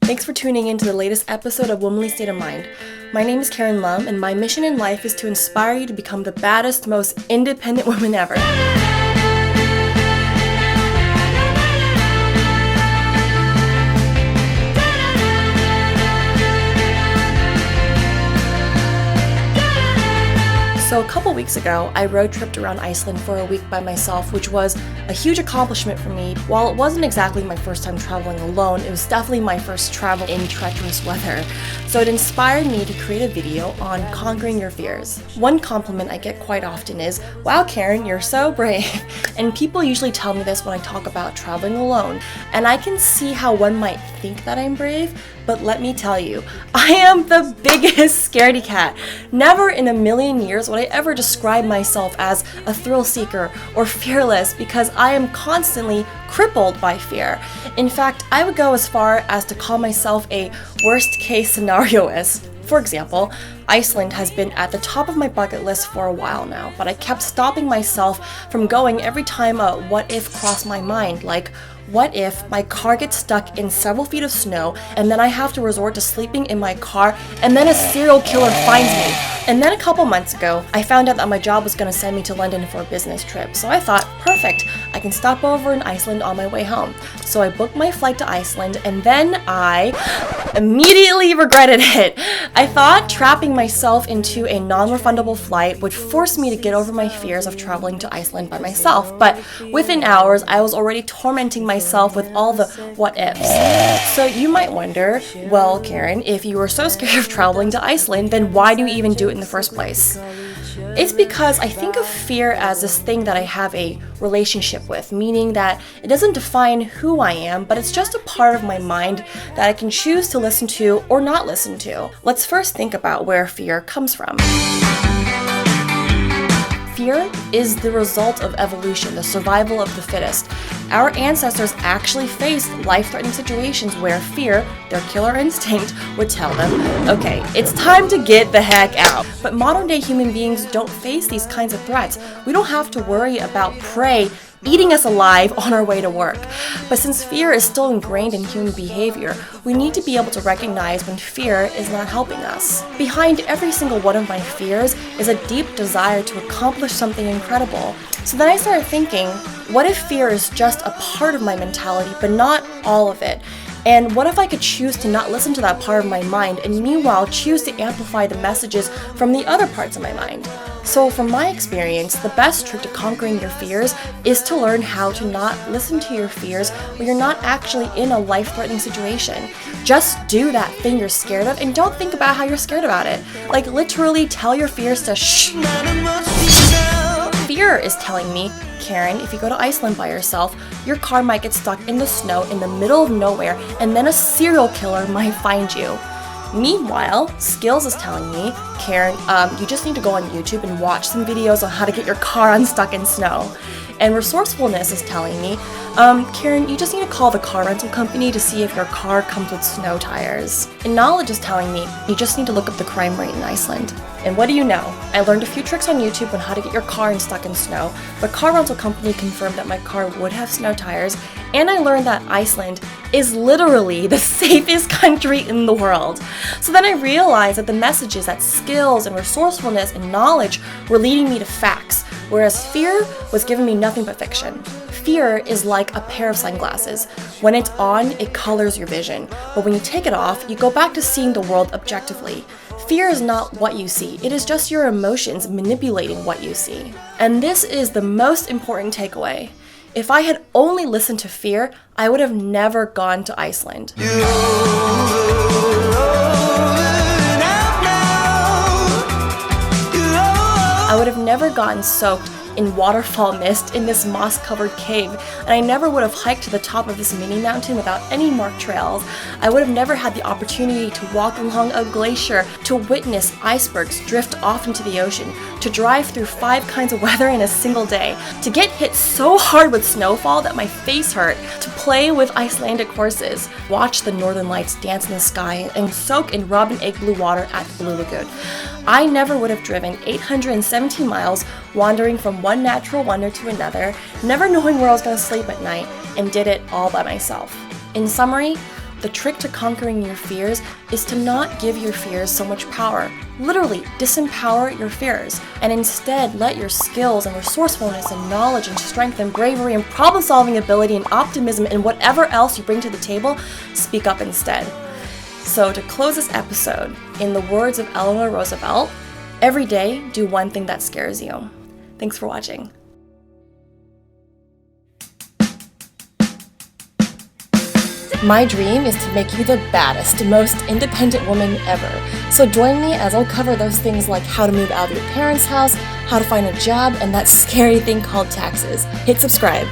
Thanks for tuning in to the latest episode of Womanly State of Mind. My name is Karen Lum, and my mission in life is to inspire you to become the baddest, most independent woman ever. So a couple weeks ago, I road tripped around Iceland for a week by myself, which was a huge accomplishment for me. While it wasn't exactly my first time traveling alone, it was definitely my first travel in treacherous weather. So it inspired me to create a video on conquering your fears. One compliment I get quite often is, "Wow, Karen, you're so brave." And people usually tell me this when I talk about traveling alone. And I can see how one might think that I'm brave, but let me tell you, I am the biggest scaredy cat. Never in a million years would I ever describe myself as a thrill seeker or fearless, because I am constantly crippled by fear. In fact, I would go as far as to call myself a worst case scenarioist. For example, Iceland has been at the top of my bucket list for a while now, but I kept stopping myself from going every time a what if crossed my mind, like, what if my car gets stuck in several feet of snow and then I have to resort to sleeping in my car and then a serial killer finds me? And then a couple months ago, I found out that my job was going to send me to London for a business trip. So I thought, perfect, I can stop over in Iceland on my way home. So I booked my flight to Iceland, and then I immediately regretted it. I thought trapping myself into a non-refundable flight would force me to get over my fears of traveling to Iceland by myself. But within hours, I was already tormenting myself with all the what ifs. So you might wonder, well, Karen, if you were so scared of traveling to Iceland, then why do you even do it in the first place? It's because I think of fear as this thing that I have a relationship with, meaning that it doesn't define who I am, but it's just a part of my mind that I can choose to listen to or not listen to. Let's first think about where fear comes from. Fear is the result of evolution, the survival of the fittest. Our ancestors actually faced life-threatening situations where fear, their killer instinct, would tell them, okay, it's time to get the heck out. But modern-day human beings don't face these kinds of threats. We don't have to worry about prey eating us alive on our way to work. But since fear is still ingrained in human behavior, we need to be able to recognize when fear is not helping us. Behind every single one of my fears is a deep desire to accomplish something incredible. So then I started thinking, what if fear is just a part of my mentality, but not all of it? And what if I could choose to not listen to that part of my mind and meanwhile choose to amplify the messages from the other parts of my mind? So from my experience, the best trick to conquering your fears is to learn how to not listen to your fears when you're not actually in a life-threatening situation. Just do that thing you're scared of and don't think about how you're scared about it. Like literally tell your fears to shh. Fear is telling me, Karen, if you go to Iceland by yourself, your car might get stuck in the snow in the middle of nowhere, and then a serial killer might find you. Meanwhile, Skills is telling me, Karen, you just need to go on YouTube and watch some videos on how to get your car unstuck in snow. And Resourcefulness is telling me, Karen, you just need to call the car rental company to see if your car comes with snow tires. And Knowledge is telling me, you just need to look up the crime rate in Iceland. And what do you know? I learned a few tricks on YouTube on how to get your car unstuck in snow. The car rental company confirmed that my car would have snow tires, and I learned that Iceland is literally the safest country in the world. So then I realized that the messages that Skills and Resourcefulness and Knowledge were leading me to facts, whereas fear was giving me nothing but fiction. Fear is like a pair of sunglasses. When it's on, it colors your vision, but when you take it off, you go back to seeing the world objectively. Fear is not what you see, it is just your emotions manipulating what you see. And this is the most important takeaway. If I had only listened to fear, I would have never gone to Iceland. I would have never gotten soaked in waterfall mist in this moss-covered cave, and I never would have hiked to the top of this mini mountain without any marked trails. I would have never had the opportunity to walk along a glacier, to witness icebergs drift off into the ocean, to drive through 5 kinds of weather in a single day, to get hit so hard with snowfall that my face hurt, to play with Icelandic horses, watch the northern lights dance in the sky, and soak in robin egg blue water at the Blue Lagoon. I never would have driven 817 miles wandering from one natural wonder to another, never knowing where I was going to sleep at night, and did it all by myself. In summary, The trick to conquering your fears is to not give your fears so much power. Literally, disempower your fears, and instead let your skills and resourcefulness and knowledge and strength and bravery and problem-solving ability and optimism and whatever else you bring to the table speak up instead. So to close this episode, in the words of Eleanor Roosevelt, every day do one thing that scares you. Thanks for watching. My dream is to make you the baddest, most independent woman ever. So join me as I'll cover those things like how to move out of your parents' house, how to find a job, and that scary thing called taxes. Hit subscribe.